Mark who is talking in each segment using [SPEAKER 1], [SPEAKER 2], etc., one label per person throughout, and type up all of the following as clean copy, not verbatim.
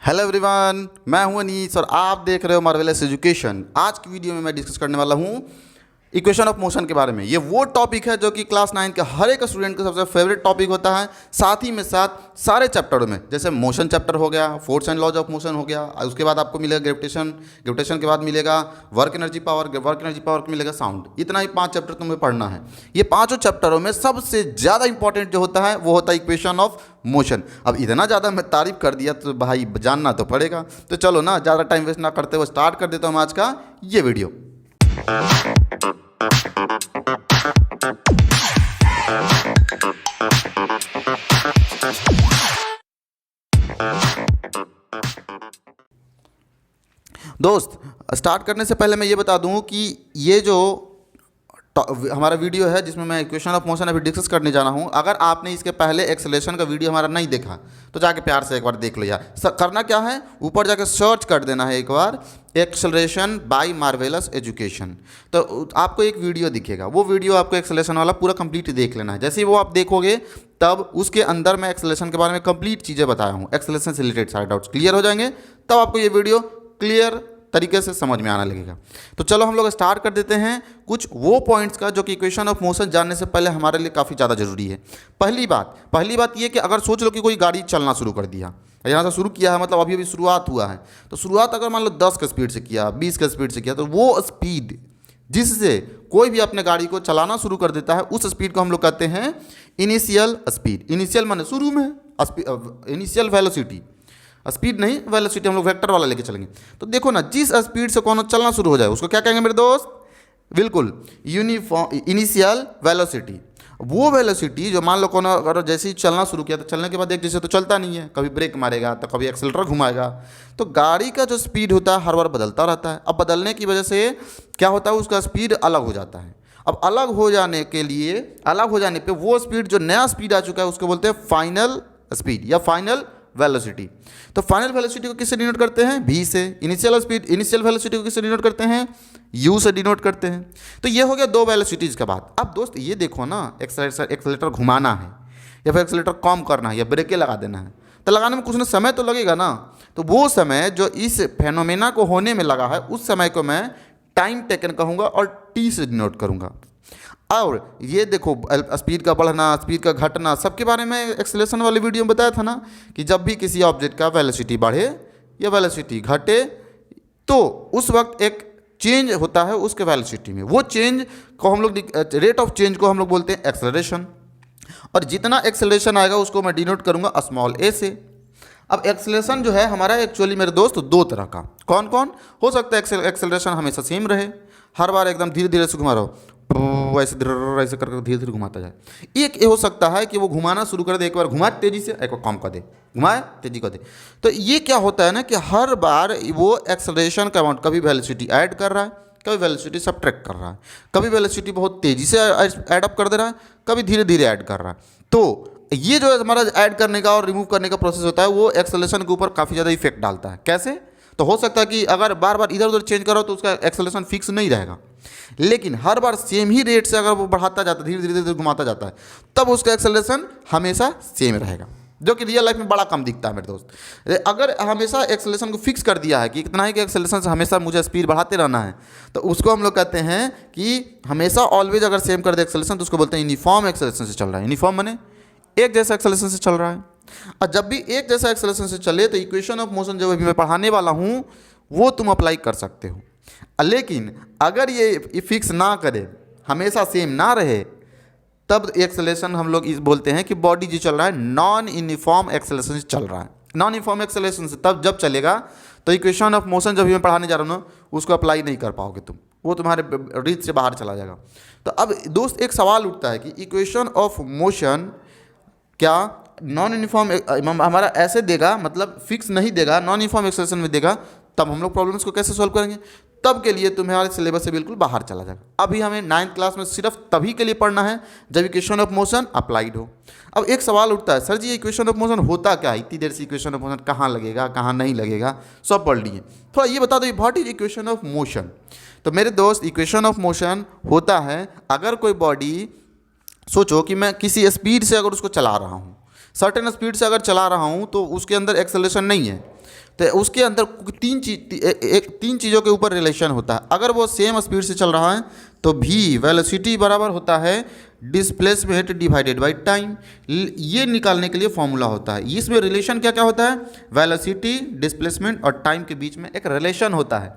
[SPEAKER 1] Hello everyone, मैं हूं अनीस और आप देख रहे हो मार्वेलस एजुकेशन। आज की वीडियो में मैं डिस्कस करने वाला हूं इक्वेशन ऑफ मोशन के बारे में। ये वो टॉपिक है जो कि क्लास 9 के हर एक स्टूडेंट का सबसे फेवरेट टॉपिक होता है। साथ ही में साथ सारे चैप्टरों में, जैसे मोशन चैप्टर हो गया, force and laws of motion हो गया, उसके बाद आपको मिलेगा ग्रेविटेशन के बाद मिलेगा वर्क एनर्जी पावर के मिलेगा साउंड। इतना ही 5 चैप्टर तुम्हें पढ़ना है। ये पाँचों चैप्टरों में सबसे ज़्यादा इंपॉर्टेंट जो होता है वो होता है इक्वेशन ऑफ मोशन। अब इतना ज़्यादा मैं तारीफ कर दिया तो भाई जानना तो पड़ेगा। तो चलो ना, ज़्यादा टाइम वेस्ट ना करते हुए स्टार्ट कर देता हूँ आज का ये वीडियो। दोस्त, स्टार्ट करने से पहले मैं ये बता दूं कि ये जो हमारा वीडियो है जिसमें मैं इक्वेशन ऑफ मोशन अभी डिस्कस करने जा रहा हूँ, अगर आपने इसके पहले एक्सेलरेशन का वीडियो हमारा नहीं देखा तो जाके प्यार से एक बार देख लो यार। करना क्या है, ऊपर जाके सर्च कर देना है एक बार एक्सेलरेशन बाय मार्वेलस एजुकेशन, तो आपको एक वीडियो दिखेगा। वो वीडियो आपको एक्सेलरेशन वाला पूरा कंप्लीट देख लेना है। जैसे ही वो आप देखोगे तब उसके अंदर मैं एक्सेलरेशन के बारे में कंप्लीट चीज़ें बताया हूँ। एक्सेलरेशन से रिलेटेड सारे डाउट्स क्लियर हो जाएंगे, तब आपको ये वीडियो क्लियर तरीके से समझ में आने लगेगा। तो चलो हम लोग स्टार्ट कर देते हैं कुछ वो पॉइंट्स का जो कि इक्वेशन ऑफ मोशन जानने से पहले हमारे लिए काफ़ी ज़्यादा जरूरी है। पहली बात ये कि अगर सोच लो कि कोई गाड़ी चलना शुरू कर दिया, यहाँ से शुरू किया है, मतलब अभी शुरुआत हुआ है, तो शुरुआत अगर मान लो 10 के स्पीड से किया, 20 के स्पीड से किया, तो वो स्पीड जिससे कोई भी अपने गाड़ी को चलाना शुरू कर देता है उस स्पीड को हम लोग कहते हैं इनिशियल स्पीड। इनिशियल माने शुरू में, इनिशियल वेलोसिटी, स्पीड नहीं वेलोसिटी, हम लोग वेक्टर वाला लेके चलेंगे। तो देखो ना, जिस स्पीड से कौन चलना शुरू हो जाए उसको क्या कहेंगे मेरे दोस्त? बिल्कुल यूनिफॉर्म इनिशियल वेलोसिटी। वो वेलोसिटी जो मान लो कौन अगर जैसे ही चलना शुरू किया तो चलने के बाद एक जैसे तो चलता नहीं है, कभी ब्रेक मारेगा तो कभी एक्सेलरेटर घुमाएगा, तो गाड़ी का जो स्पीड होता है हर बार बदलता रहता है। अब बदलने की वजह से क्या होता है, उसका स्पीड अलग हो जाता है। अब अलग हो जाने पे वो स्पीड जो नया स्पीड आ चुका है उसको बोलते हैं फाइनल स्पीड या फाइनल वेलोसिटी। तो फाइनल वेलोसिटी को किससे डिनोट करते हैं? v से। इनिशियल वेलोसिटी को किससे डिनोट करते हैं? u से डिनोट करते हैं। तो ये हो गया दो वेलोसिटीज़ का बात। अब दोस्त ये देखो ना, एक्सेलेरेटर घुमाना है या फिर एक्सेलेरेटर कम करना है या ब्रेकें लगा देना है, तो लगाने में कुछ ना समय तो लगेगा ना। तो वो समय जो इस फेनोमेना को होने में लगा है उस समय को मैं टाइम टेकन कहूँगा और t से डिनोट करूँगा। और ये देखो स्पीड का बढ़ना, स्पीड का घटना, सबके बारे में एक्सेलरेशन वाले वीडियो में बताया था ना कि जब भी किसी ऑब्जेक्ट का वेलोसिटी बढ़े या वेलोसिटी घटे तो उस वक्त एक चेंज होता है उसके वेलोसिटी में। वो चेंज को हम लोग, रेट ऑफ चेंज को हम लोग बोलते हैं एक्सेलरेशन। और जितना एक्सेलरेशन आएगा उसको मैं डिनोट करूँगा स्मॉल a से। अब एक्सेलरेशन जो है हमारा एक्चुअली मेरे दोस्त दो तरह का, कौन कौन हो सकता है? एक्सेलरेशन हमेशा सेम रहे, हर बार एकदम धीरे धीरे से घुमा रहो, ऐसे करके धीरे धीरे घुमाता जाए। एक ये हो सकता है कि वो घुमाना शुरू कर दे, एक बार घुमाए तेजी से, एक बार कम कर दे, घुमाए तेजी कर दे। तो ये क्या होता है ना कि हर बार वो एक्सेलरेशन का अमाउंट कभी वेलोसिटी ऐड कर रहा है, कभी वेलोसिटी सब्ट्रैक्ट कर रहा है, कभी वेलोसिटी बहुत तेजी से ऐड अप कर दे रहा है, कभी धीरे धीरे ऐड कर रहा है। तो ये जो हमारा ऐड करने का और रिमूव करने का प्रोसेस होता है वो एक्सेलरेशन के ऊपर काफ़ी ज़्यादा इफेक्ट डालता है। कैसे? तो हो सकता है कि अगर बार बार इधर उधर चेंज करो तो उसका एक्सेलरेशन फिक्स नहीं रहेगा, लेकिन हर बार सेम ही रेट से अगर वो बढ़ाता जाता है, धीरे धीरे धीरे घुमाता जाता है, तब उसका एक्सेलरेशन हमेशा सेम रहेगा, जो कि रियल लाइफ में बड़ा कम दिखता है मेरे दोस्त। अगर हमेशा एक्सेलरेशन को फिक्स कर दिया है कि इतना ही कि एक्सेलरेशन से हमेशा मुझे स्पीड बढ़ाते रहना है, तो उसको हम लोग कहते हैं कि हमेशा ऑलवेज अगर सेम कर दे एक्सेलरेशन तो उसको बोलते हैं यूनिफॉर्म एक्सेलरेशन से चल रहा है। यूनिफॉर्म माने एक जैसा एक्सेलरेशन से चल रहा है। और जब भी एक जैसा एक्सेलरेशन से चले तो इक्वेशन ऑफ मोशन जो अभी मैं पढ़ाने वाला हूँ वो तुम अप्लाई कर सकते हो। लेकिन अगर ये फिक्स ना करे, हमेशा सेम ना रहे, तब एक्सेलरेशन हम लोग इस बोलते हैं कि बॉडी जो चल रहा है नॉन यूनिफॉर्म एक्सेलरेशन से चल रहा है। नॉन यूनिफॉर्म एक्सेलरेशन से तब जब चलेगा तो इक्वेशन ऑफ मोशन जब भी मैं पढ़ाने जा रहा हूँ उसको अप्लाई नहीं कर पाओगे तुम, वो तुम्हारे रीच से बाहर चला जाएगा। तो अब दोस्त एक सवाल उठता है कि इक्वेशन ऑफ मोशन क्या नॉन यूनिफॉर्म हमारा ऐसे देगा, मतलब फिक्स नहीं देगा, नॉन यूनिफॉर्म एक्सेलरेशन में देगा, तब हम लोग प्रॉब्लम्स को कैसे सॉल्व करेंगे? तब के लिए तुम्हारे सिलेबस से बिल्कुल बाहर चला जाएगा। अभी हमें 9th क्लास में सिर्फ तभी के लिए पढ़ना है जब इक्वेशन ऑफ मोशन अप्लाइड हो। अब एक सवाल उठता है, sir ji equation of motion होता क्या है? इतनी देर से इक्वेशन ऑफ मोशन कहाँ लगेगा, कहाँ नहीं लगेगा, सब पढ़ लिए, थोड़ा ये बता दो what is equation of motion. तो मेरे दोस्त इक्वेशन ऑफ मोशन होता है अगर कोई बॉडी, सोचो कि मैं किसी स्पीड से अगर उसको चला रहा हूँ, सर्टेन स्पीड से अगर चला रहा हूँ तो उसके अंदर एक्सेलरेशन नहीं है, तो उसके अंदर तीन चीज़ों के ऊपर रिलेशन होता है। अगर वो सेम स्पीड से चल रहा है तो भी वेलोसिटी बराबर होता है डिस्प्लेसमेंट डिवाइडेड बाय टाइम। ये निकालने के लिए फॉर्मूला होता है। इसमें रिलेशन क्या क्या होता है, वेलोसिटी, डिस्प्लेसमेंट और टाइम के बीच में एक रिलेशन होता है।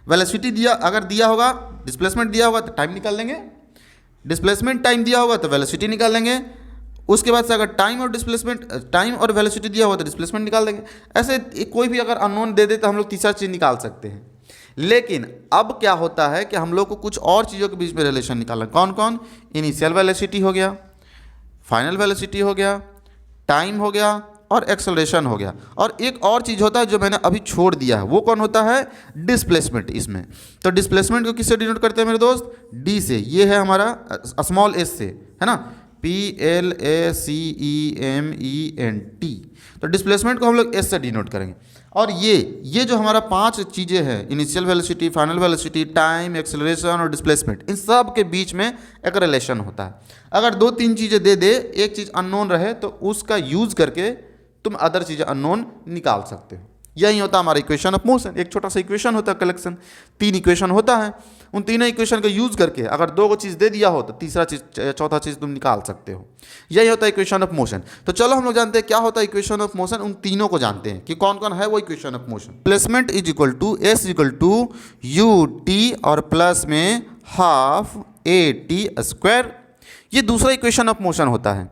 [SPEAKER 1] वेलोसिटी अगर दिया होगा, डिस्प्लेसमेंट दिया होगा तो टाइम निकाल लेंगे, डिस्प्लेसमेंट टाइम दिया होगा तो वेलोसिटी निकाल लेंगे, उसके बाद से अगर टाइम और वेलोसिटी दिया हुआ तो डिस्प्लेसमेंट निकाल देंगे। ऐसे कोई भी अगर अननोन दे दे तो हम लोग तीसरा चीज़ निकाल सकते हैं। लेकिन अब क्या होता है कि हम लोग को कुछ और चीज़ों के बीच में रिलेशन निकालना। कौन कौन, इनिशियल वेलोसिटी हो गया, फाइनल वेलोसिटी हो गया, टाइम हो गया और एक्सेलरेशन हो गया। और एक और चीज़ होता है जो मैंने अभी छोड़ दिया है, वो कौन होता है, डिस्प्लेसमेंट। इसमें तो डिस्प्लेसमेंट को किससे डिनोट करते हैं मेरे दोस्त, डी से। ये है हमारा स्मॉल एस से, है ना, PLACEMENT। तो डिस्प्लेसमेंट को हम लोग एस से डिनोट करेंगे। और ये जो हमारा 5 चीज़ें हैं, initial velocity, final velocity, time, acceleration और डिस्प्लेसमेंट, इन सब के बीच में एक रिलेशन होता है। अगर 2-3 चीज़ें दे दे, एक चीज़ अननोन रहे तो उसका यूज़ करके तुम अदर चीज़ें अननोन निकाल सकते हो। यही होता है हमारा इक्वेशन ऑफ मोशन। एक छोटा सा इक्वेशन होता है कलेक्शन, 3 इक्वेशन होता है। उन तीनों इक्वेशन का यूज़ करके अगर 2 चीज़ दे दिया हो तो तीसरा चीज़, चौथा चीज़ तुम निकाल सकते हो। यही होता है इक्वेशन ऑफ मोशन। तो चलो हम लोग जानते हैं क्या होता है इक्वेशन ऑफ मोशन। उन तीनों को जानते हैं कि कौन कौन है वो equation of motion. Placement is equal to S equal to U T और प्लस में हाफ ए टी स्क्वायर। ये दूसरा इक्वेशन ऑफ मोशन होता है।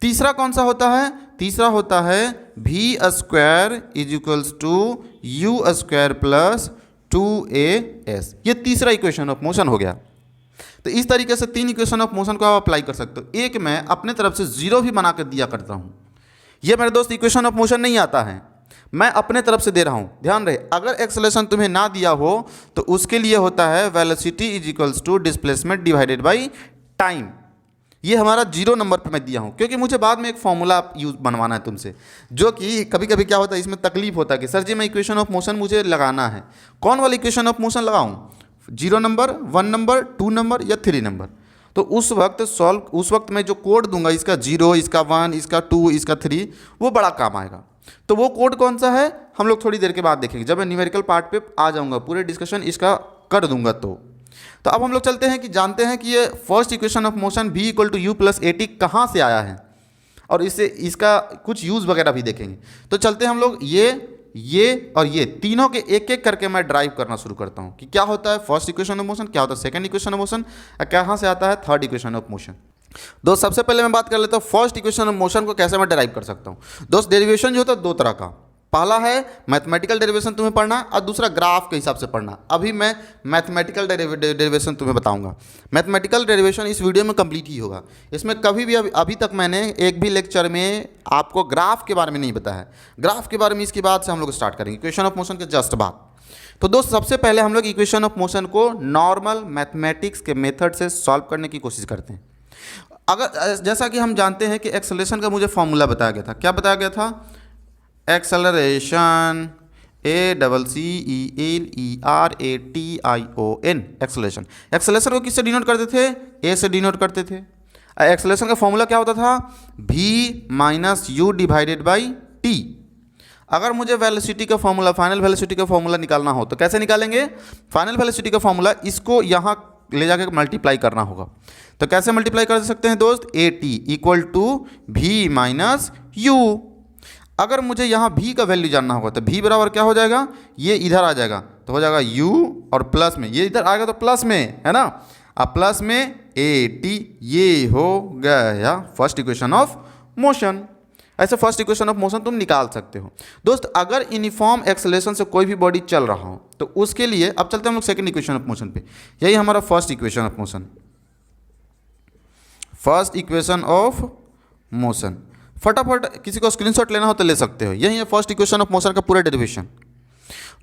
[SPEAKER 1] तीसरा कौन सा होता है, तीसरा होता है V square is equals to U square plus 2as। ये तीसरा इक्वेशन ऑफ मोशन हो गया। तो इस तरीके से 3 इक्वेशन ऑफ मोशन को आप अप्लाई कर सकते हो। एक मैं अपने तरफ से 0 भी बना कर दिया करता हूँ। ये मेरे दोस्त इक्वेशन ऑफ मोशन नहीं आता है, मैं अपने तरफ से दे रहा हूँ। ध्यान रहे, अगर एक्सेलरेशन तुम्हें ना दिया हो तो उसके लिए होता है velocity is equals to displacement divided by time. ये हमारा 0 नंबर पे मैं दिया हूँ क्योंकि मुझे बाद में एक फॉर्मूला यूज बनवाना है तुमसे, जो कि कभी कभी क्या होता है, इसमें तकलीफ होता है कि सर जी मैं इक्वेशन ऑफ मोशन मुझे लगाना है, कौन वाला इक्वेशन ऑफ मोशन लगाऊं, 0 नंबर, 1 नंबर, 2 नंबर या 3 नंबर। तो उस वक्त मैं जो कोड दूंगा, इसका 0, इसका 1, इसका 2, इसका 3, वो बड़ा काम आएगा। तो वो कोड कौन सा है हम लोग थोड़ी देर के बाद देखेंगे, जब मैं न्यूमेरिकल पार्ट पे आ जाऊँगा, पूरे डिस्कशन इसका कर दूंगा। तो अब हम लोग चलते हैं कि जानते हैं कि ये first equation of motion v equal to U plus A T कहाँ से आया है, और इसका कुछ यूज़ वगैरह भी देखेंगे। तो चलते हैं हम लोग ये और ये तीनों के एक एक करके मैं ड्राइव करना शुरू करता हूँ कि क्या होता है फर्स्ट इक्वेशन ऑफ मोशन, क्या होता है सेकंड इक्वेशन ऑफ मोशन, कहाँ से आता है थर्ड इक्वेशन ऑफ मोशन। दोस्त सबसे पहले मैं बात कर लेता हूँ फर्स्ट इक्वेशन ऑफ मोशन को कैसे मैं डिराइव कर सकता हूँ। दोस्त डेरिवेशन जो होता है 2 तरह का, पहला है मैथमेटिकल डेरिवेशन तुम्हें पढ़ना और दूसरा ग्राफ के हिसाब से पढ़ना। अभी मैं मैथमेटिकल डेरिवेशन तुम्हें बताऊंगा। मैथमेटिकल डेरिवेशन इस वीडियो में कंप्लीट ही होगा। इसमें कभी भी अभी तक मैंने एक भी लेक्चर में आपको ग्राफ के बारे में नहीं बताया। ग्राफ के बारे में इसके बाद से हम लोग स्टार्ट करेंगे, इक्वेशन ऑफ मोशन के जस्ट बाद। तो दोस्त सबसे पहले हम लोग इक्वेशन ऑफ मोशन को नॉर्मल मैथमेटिक्स के मेथड से सॉल्व करने की कोशिश करते हैं। अगर जैसा कि हम जानते हैं कि एक्सेलरेशन का मुझे फॉर्मूला बताया गया था, क्या बताया गया था, एक्सेलरेशन ACCELERATION, एक्सेलरेशन। एक्सेलरेशन को किससे डिनोट करते थे, ए से डिनोट करते थे। एक्सेलरेशन का फॉर्मूला क्या होता था, v minus U divided by T. अगर मुझे वेलोसिटी का फॉर्मूला, फाइनल वेलोसिटी का फॉर्मूला निकालना हो तो कैसे निकालेंगे, फाइनल वेलोसिटी का फॉर्मूला इसको यहाँ ले जाकर मल्टीप्लाई करना होगा। तो कैसे मल्टीप्लाई कर सकते हैं दोस्त, AT equal to v minus U. अगर मुझे यहाँ v का वैल्यू जानना होगा तो v बराबर क्या हो जाएगा, ये इधर आ जाएगा तो हो जाएगा u और प्लस में ये इधर आएगा तो प्लस में, है ना, अब प्लस में AT। ये हो गया फर्स्ट इक्वेशन ऑफ मोशन। ऐसे फर्स्ट इक्वेशन ऑफ मोशन तुम निकाल सकते हो। दोस्त अगर यूनिफॉर्म एक्सेलरेशन से कोई भी बॉडी चल रहा हो तो उसके लिए अब चलते हैं हम लोग सेकंड इक्वेशन ऑफ मोशन पे। यही हमारा first equation of motion, first equation of motion. फटाफट किसी को स्क्रीनशॉट लेना हो तो ले सकते हो। यही है फर्स्ट इक्वेशन ऑफ मोशन का पूरा डेरिवेशन।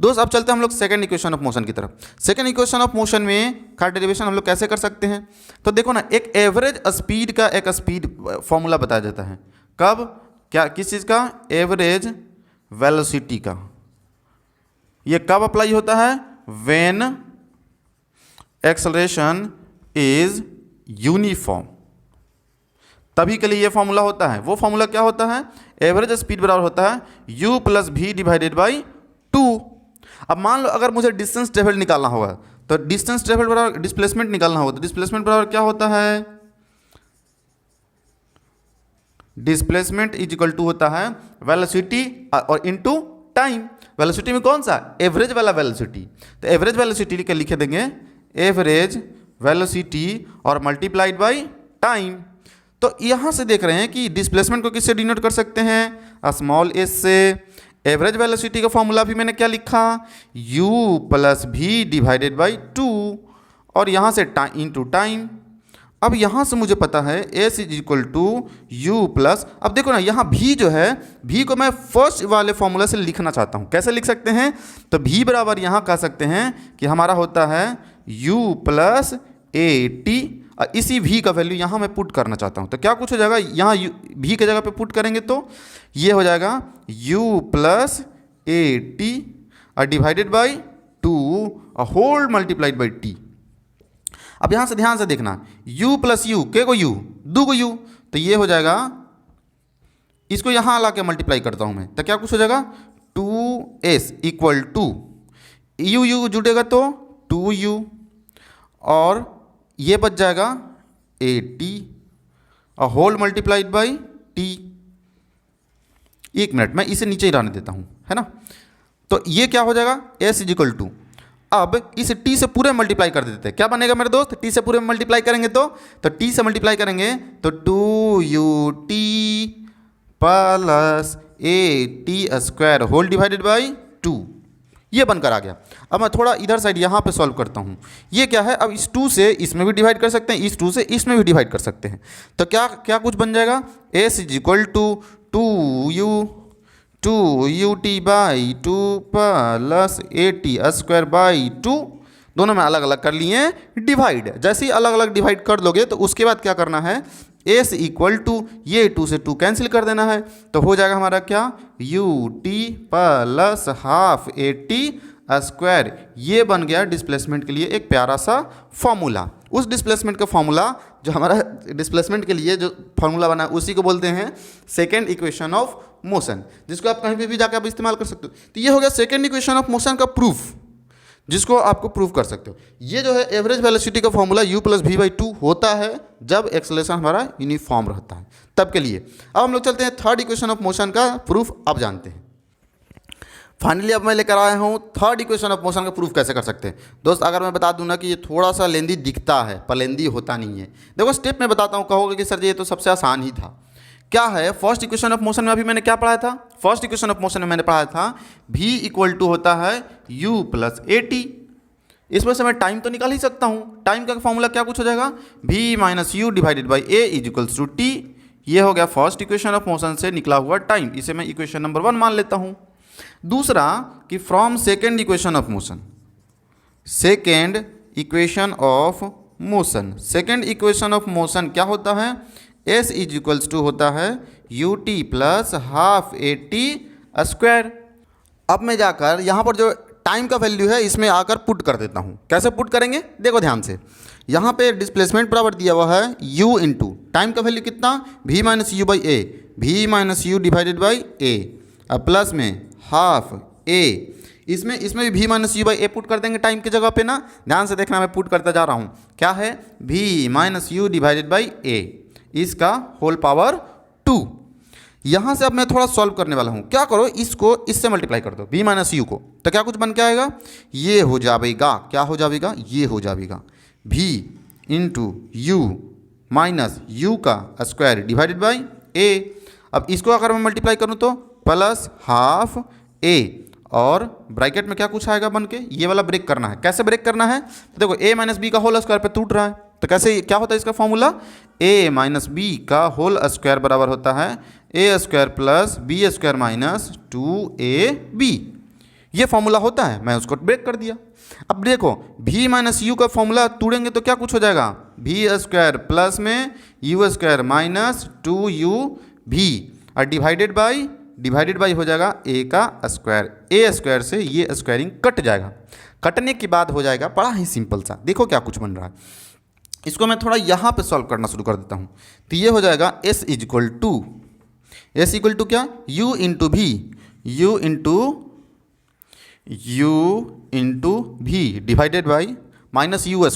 [SPEAKER 1] दोस्त अब चलते हैं हम लोग सेकंड इक्वेशन ऑफ मोशन की तरफ। सेकंड इक्वेशन ऑफ मोशन में का डेरिवेशन हम लोग कैसे कर सकते हैं, तो देखो ना, एक एवरेज स्पीड का एक स्पीड फॉर्मूला बताया जाता है। कब, क्या, किस चीज़ का, एवरेज वेलोसिटी का। ये कब अप्लाई होता है, व्हेन एक्सेलरेशन इज यूनिफॉर्म। तभी के लिए ये फॉर्मूला होता है। वो फॉर्मूला क्या होता है, एवरेज स्पीड बराबर होता है u प्लस भी डिवाइडेड बाई 2। अब मान लो अगर मुझे डिस्टेंस ट्रेवल निकालना होगा तो डिस्टेंस ट्रेवल बराबर डिस्प्लेसमेंट निकालना होगा तो डिस्प्लेसमेंट बराबर क्या होता है, डिस्प्लेसमेंट इज इक्वल टू होता है वेलोसिटी और इनटू टाइम। वेलोसिटी में कौन सा, एवरेज वाला वेलोसिटी, तो एवरेज वेलोसिटी के लिखे देंगे एवरेज वेलोसिटी और मल्टीप्लाइड बाई टाइम। तो यहाँ से देख रहे हैं कि डिस्प्लेसमेंट को किससे डिनोट कर सकते हैं, स्मॉल एस से। एवरेज वेलोसिटी का फॉर्मूला भी मैंने क्या लिखा, u प्लस भी डिवाइडेड बाई 2 और यहाँ से टाइम इंटू टाइम। अब यहाँ से मुझे पता है s is equal to U plus, अब देखो ना यहाँ भी जो है, भी को मैं फर्स्ट वाले फॉर्मूला से लिखना चाहता हूँ। कैसे लिख सकते हैं, तो भी बराबर यहाँ कह सकते हैं कि हमारा होता है u प्लस ए टी। इसी v का वैल्यू यहाँ मैं पुट करना चाहता हूँ, तो क्या कुछ हो जाएगा, यहाँ v के जगह पे पुट करेंगे तो ये हो जाएगा u plus A T divided by 2 whole multiplied by t। अब यहाँ से ध्यान से देखना, u प्लस यू, के को u, दो को u, तो ये हो जाएगा, इसको यहाँ ला के मल्टीप्लाई करता हूँ मैं, तो क्या कुछ हो जाएगा 2s इक्वल टू u जुड़ेगा तो 2u और ये बच जाएगा 80 और होल मल्टीप्लाइड बाई t। एक मिनट मैं इसे नीचे ही रहने देता हूँ, है ना। तो ये क्या हो जाएगा, s इज इक्वल टू, अब इस t से पूरे मल्टीप्लाई कर देते हैं, क्या बनेगा मेरे दोस्त, t से पूरे मल्टीप्लाई करेंगे तो t से मल्टीप्लाई करेंगे तो 2ut plus A T square whole divided by 2, ये बनकर आ गया। अब मैं थोड़ा इधर साइड यहाँ पे सॉल्व करता हूँ। ये क्या है, अब इस 2 से इसमें भी डिवाइड कर सकते हैं, इस 2 से इसमें भी डिवाइड कर सकते हैं, तो क्या क्या कुछ बन जाएगा, s is equal to 2ut by 2 plus A T square by 2, दोनों में अलग अलग कर लिए डिवाइड। जैसे ही अलग अलग डिवाइड कर लोगे तो उसके बाद क्या करना है, s इक्वल टू ये 2 से 2 कैंसिल कर देना है, तो हो जाएगा हमारा क्या, ut plus half A T square. ये बन गया डिस्प्लेसमेंट के लिए एक प्यारा सा फॉर्मूला। उस डिस्प्लेसमेंट का फॉर्मूला जो हमारा डिस्प्लेसमेंट के लिए जो फॉर्मूला बना है उसी को बोलते हैं सेकेंड इक्वेशन ऑफ मोशन, जिसको आप कहीं भी जाकर आप इस्तेमाल कर सकते हो। तो ये हो गया सेकेंड इक्वेशन ऑफ मोशन का प्रूफ, जिसको आपको प्रूफ कर सकते हो। ये जो है एवरेज वेलोसिटी का फॉर्मूला u प्लस भी बाई 2 होता है जब एक्सेलरेशन हमारा यूनिफॉर्म रहता है, तब के लिए। अब हम लोग चलते हैं थर्ड इक्वेशन ऑफ मोशन का प्रूफ अब जानते हैं। फाइनली अब मैं लेकर आया हूँ थर्ड इक्वेशन ऑफ मोशन का प्रूफ कैसे कर सकते हैं। दोस्त अगर मैं बता दूं ना कि ये थोड़ा सा लेंदी दिखता है पर लेंदी होता नहीं है, देखो स्टेप में बताता हूँ, कहोगे कि सर ये तो सबसे आसान ही था। क्या है, फर्स्ट इक्वेशन ऑफ मोशन में अभी मैंने क्या पढ़ाया था, फर्स्ट इक्वेशन ऑफ मोशन में मैंने पढ़ाया था v इक्वल टू होता है u प्लस ए टी। इसमें से मैं टाइम तो निकाल ही सकता हूँ, टाइम का फॉर्मूला क्या कुछ हो जाएगा, v minus U divided by A is equals to T. ये हो गया फर्स्ट इक्वेशन ऑफ मोशन से निकला हुआ टाइम, इसे मैं इक्वेशन नंबर 1 मान लेता हूँ। दूसरा कि from second equation of motion, second equation of motion, second equation of motion क्या होता है, s इज इक्वल्स टू होता है you T plus half A T square. अब मैं जाकर यहाँ पर जो टाइम का वैल्यू है इसमें आकर पुट कर देता हूँ। कैसे पुट करेंगे, देखो ध्यान से, यहाँ पे डिस्प्लेसमेंट बराबर दिया हुआ है u इंटू टाइम का वैल्यू कितना, v minus you by A, v minus U divided by A plus में हाफ a, इसमें भी v minus you by A put कर देंगे टाइम की जगह पे ना। ध्यान से देखना, मैं पुट करता जा रहा हूँ, क्या है v minus U divided by A, इसका होल पावर 2। यहाँ से अब मैं थोड़ा सॉल्व करने वाला हूँ। क्या करो, इसको इससे मल्टीप्लाई कर दो v माइनस यू को, तो क्या कुछ बन के आएगा, ये हो जाएगा, क्या हो जाएगा, ये हो जाएगा v into you minus you का स्क्वायर डिवाइडेड बाई ए। अब इसको अगर मैं मल्टीप्लाई करूँ तो प्लस हाफ a, और ब्रैकेट में क्या कुछ आएगा बन के, ये वाला ब्रेक करना है। कैसे ब्रेक करना है, तो देखो a माइनस बी का होल स्क्वायर पे टूट रहा है, तो कैसे क्या होता है इसका फॉर्मूला, a माइनस बी का होल स्क्वायर बराबर होता है a square plus B square minus 2ab। ये फॉर्मूला होता है, मैं उसको ब्रेक कर दिया। अब देखो v माइनस यू का फॉर्मूला तोड़ेंगे तो क्या कुछ हो जाएगा, v स्क्वायर प्लस में u स्क्वायर माइनस 2u और डिवाइडेड बाई हो जाएगा a का स्क्वायर, a स्क्वायर से ये स्क्वायरिंग कट जाएगा। कटने के बाद हो जाएगा बड़ा ही सिंपल सा, देखो क्या कुछ बन रहा है, इसको मैं थोड़ा यहाँ पे सॉल्व करना शुरू कर देता हूँ। तो ये हो जाएगा s इक्वल टू क्या, u into V, u into V divided by minus U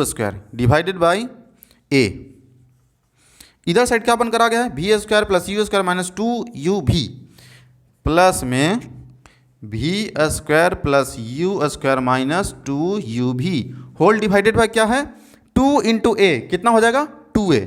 [SPEAKER 1] square divided by a। इधर साइड क्या बनकर आ गया है, V square plus U square minus 2u V plus में V square plus U square minus 2u V whole divided by क्या है 2 into ए, कितना हो जाएगा 2a।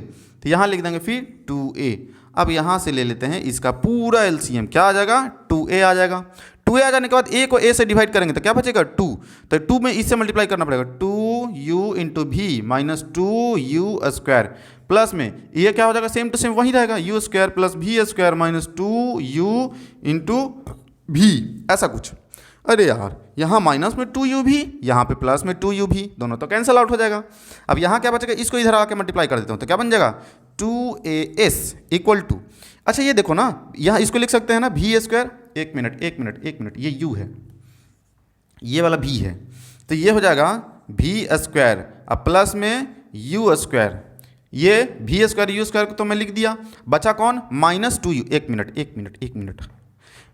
[SPEAKER 1] तो यहाँ लिख देंगे फिर 2a। अब यहाँ से ले लेते हैं इसका पूरा एलसीएम, क्या आ जाएगा 2a आ जाएगा। 2a आ जाने के बाद a को a से डिवाइड करेंगे तो क्या बचेगा 2, तो 2 में इससे मल्टीप्लाई करना पड़ेगा 2u इंटू भी माइनस 2u स्क्वायर प्लस में ये क्या हो जाएगा सेम टू सेम वही रहेगा u स्क्वायर प्लस भी स्क्वायर माइनस 2u इंटू भी, ऐसा कुछ। अरे यार यहाँ माइनस में 2u भी, यहाँ पे प्लस में 2u भी, दोनों तो कैंसिल आउट हो जाएगा। अब यहाँ क्या बचेगा, इसको इधर आके मल्टीप्लाई कर देता हूँ तो क्या बन जाएगा 2as इक्वल टू, अच्छा ये देखो ना यहाँ इसको लिख सकते हैं ना भी स्क्वायर, एक मिनट ये u है, ये वाला भी है, तो ये हो जाएगा भी स्क्वायर अब प्लस में u स्क्वायर, ये भी स्क्वायर यू स्क्वायर को तो मैं लिख दिया, बचा कौन माइनस 2u, एक मिनट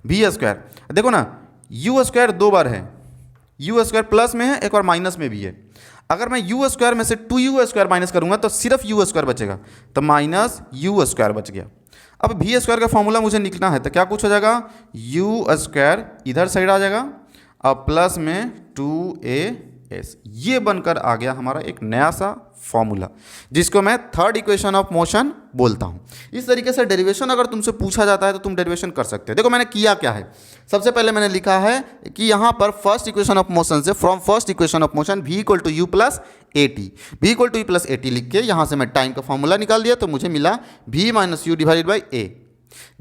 [SPEAKER 1] भी स्क्वायर, देखो ना यू स्क्वायर 2 बार है, यू स्क्वायर प्लस में है एक और माइनस में भी है। अगर मैं यू स्क्वायर में से 2u स्क्वायर माइनस करूंगा तो सिर्फ यू स्क्वायर बचेगा, तो माइनस यू स्क्वायर बच गया। अब भी स्क्वायर का फॉर्मूला मुझे निकलना है तो क्या कुछ हो जाएगा यू स्क्वायर इधर साइड आ जाएगा और प्लस में 2as, ये बनकर आ गया हमारा एक नया सा फॉर्मूला जिसको मैं थर्ड इक्वेशन ऑफ मोशन बोलता हूँ। इस तरीके से डेरिवेशन अगर तुमसे पूछा जाता है तो तुम डेरिवेशन कर सकते हो। देखो मैंने किया क्या है, सबसे पहले मैंने लिखा है कि यहाँ पर फर्स्ट इक्वेशन ऑफ मोशन से from first equation of motion v equal to U plus A T, v equal to U plus A T लिख के यहाँ से मैं टाइम का फॉर्मूला निकाल दिया तो मुझे मिला v minus U divided by A.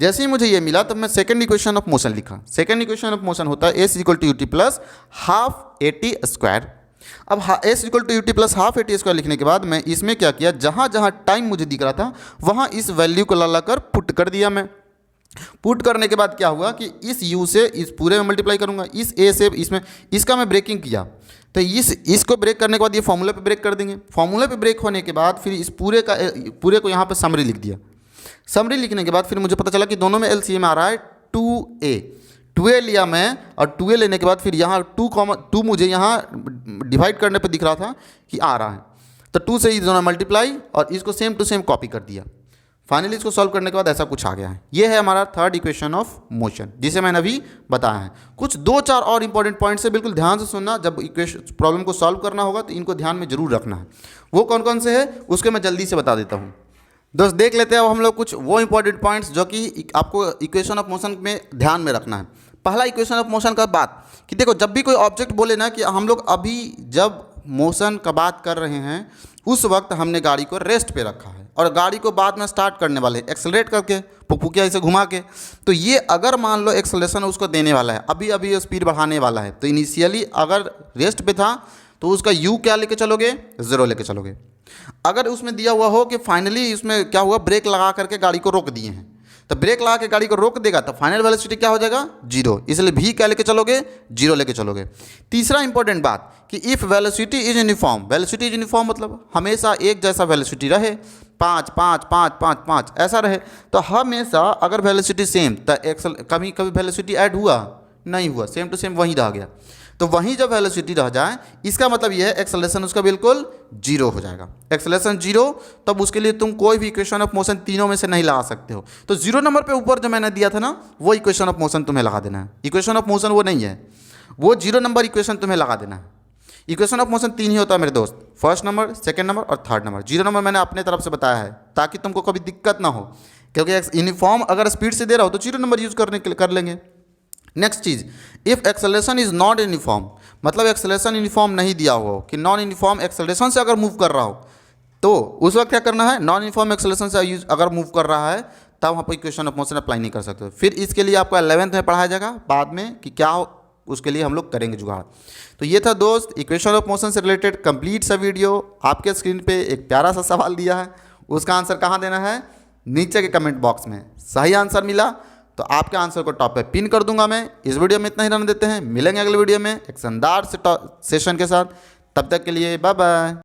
[SPEAKER 1] जैसे ही मुझे ये मिला तब मैं सेकंड इक्वेशन ऑफ मोशन लिखा। सेकंड इक्वेशन ऑफ मोशन होता है s equal to U T plus half A T square. अब s equal to U T plus half A T square लिखने के बाद मैं इसमें क्या किया, जहाँ जहाँ टाइम मुझे दिख रहा था वहाँ इस वैल्यू को ला कर पुट कर दिया। मैं पुट करने के बाद क्या हुआ कि इस u से इस पूरे में मल्टीप्लाई करूँगा, इस a से इसमें, इसका मैं ब्रेकिंग किया तो इसको ब्रेक करने के बाद ये फॉर्मूले पे ब्रेक कर देंगे। फॉर्मूले पे ब्रेक होने के बाद फिर इस पूरे को यहाँ पे समरी लिख दिया। समरी लिखने के बाद फिर मुझे पता चला कि दोनों में एलसीएम आ रहा है 2a लिया मैं, और 2a लेने के बाद फिर यहाँ 2 मुझे यहाँ डिवाइड करने पे दिख रहा था कि आ रहा है, तो 2 से ये दोनों मल्टीप्लाई और इसको सेम टू सेम कॉपी कर दिया। फाइनली इसको सॉल्व करने के बाद ऐसा कुछ आ गया है। ये है हमारा थर्ड इक्वेशन ऑफ मोशन जिसे मैंने अभी बताया है। कुछ 2-4 और इंपॉर्टेंट पॉइंट्स है, बिल्कुल ध्यान से सुनना, जब इक्वेशन प्रॉब्लम को सॉल्व करना होगा तो इनको ध्यान में जरूर रखना है। वो कौन कौन से है उसके मैं जल्दी से बता देता हूँ। दोस्त देख लेते हैं अब हम लोग कुछ वो इंपॉर्टेंट पॉइंट्स जो कि आपको इक्वेशन ऑफ मोशन में ध्यान में रखना है। पहला इक्वेशन ऑफ मोशन का बात कि देखो जब भी कोई ऑब्जेक्ट बोले ना कि हम लोग अभी जब मोशन का बात कर रहे हैं उस वक्त हमने गाड़ी को रेस्ट पे रखा है और गाड़ी को बाद में स्टार्ट करने वाले एक्सेलरेट करके पुकपुकिया इसे घुमा के, तो ये अगर मान लो एक्सेलरेशन उसको देने वाला है, अभी अभी स्पीड बढ़ाने वाला है, तो इनिशियली अगर रेस्ट पे था तो उसका u क्या लेके चलोगे 0 लेके चलोगे। अगर उसमें दिया हुआ हो कि फाइनली इसमें क्या हुआ ब्रेक लगा करके गाड़ी को रोक दिए हैं, तो ब्रेक लगा के गाड़ी को रोक देगा तो फाइनल वेलोसिटी क्या हो जाएगा 0, इसलिए v क्या लेके चलोगे 0 लेके चलोगे। तीसरा इंपॉर्टेंट बात कि if velocity is uniform, velocity is uniform मतलब हमेशा एक जैसा वेलोसिटी रहे, 5 5 5 5 5 ऐसा रहे, तो हमेशा अगर वेलोसिटी सेम तो कभी कभी वेलोसिटी ऐड हुआ नहीं हुआ, सेम टू सेम वहीं रह गया। तो वहीं जब वेलोसिटी रह जाए इसका मतलब यह है एक्सेलरेशन उसका बिल्कुल 0 हो जाएगा। एक्सेलरेशन 0 तब उसके लिए तुम कोई भी इक्वेशन ऑफ मोशन तीनों में से नहीं लगा सकते हो। तो 0 नंबर पे ऊपर जो मैंने दिया था ना वो इक्वेशन ऑफ मोशन तुम्हें लगा देना है। इक्वेशन ऑफ मोशन वो नहीं है, वो 0 नंबर इक्वेशन तुम्हें लगा देना है। इक्वेशन ऑफ मोशन 3 ही होता है मेरे दोस्त, फर्स्ट नंबर, सेकेंड नंबर और थर्ड नंबर। 0 नंबर मैंने अपने तरफ से बताया है ताकि तुमको कभी दिक्कत ना हो, क्योंकि यूनिफॉर्म अगर स्पीड से दे रहा हो तो 0 नंबर यूज़ करने के लिए कर लेंगे। Next cheese, if acceleration is not uniform, मतलब एक्सेलरेशन यूनिफॉर्म नहीं दिया हुआ हो कि नॉन यूनिफॉर्म एक्सेलरेशन से अगर मूव कर रहा हो तो उस वक्त क्या करना है, नॉन यूनिफॉर्म एक्सेलरेशन से अगर मूव कर रहा है तब वहाँ पर इक्वेशन ऑफ मोशन अप्लाई नहीं कर सकते। फिर इसके लिए आपको 11th में पढ़ाया जाएगा बाद में कि क्या उसके लिए हम लोग करेंगे जुगाड़। तो ये था दोस्त इक्वेशन ऑफ मोशन से रिलेटेड कंप्लीट सा वीडियो। आपके स्क्रीन पे एक प्यारा सा सवाल दिया है, उसका आंसर कहाँ देना है, नीचे के कमेंट बॉक्स में। सही आंसर मिला तो आपके आंसर को टॉप पे पिन कर दूंगा मैं। इस वीडियो में इतना ही रहने देते हैं, मिलेंगे अगले वीडियो में एक शानदार से सेशन के साथ। तब तक के लिए बाय बाय।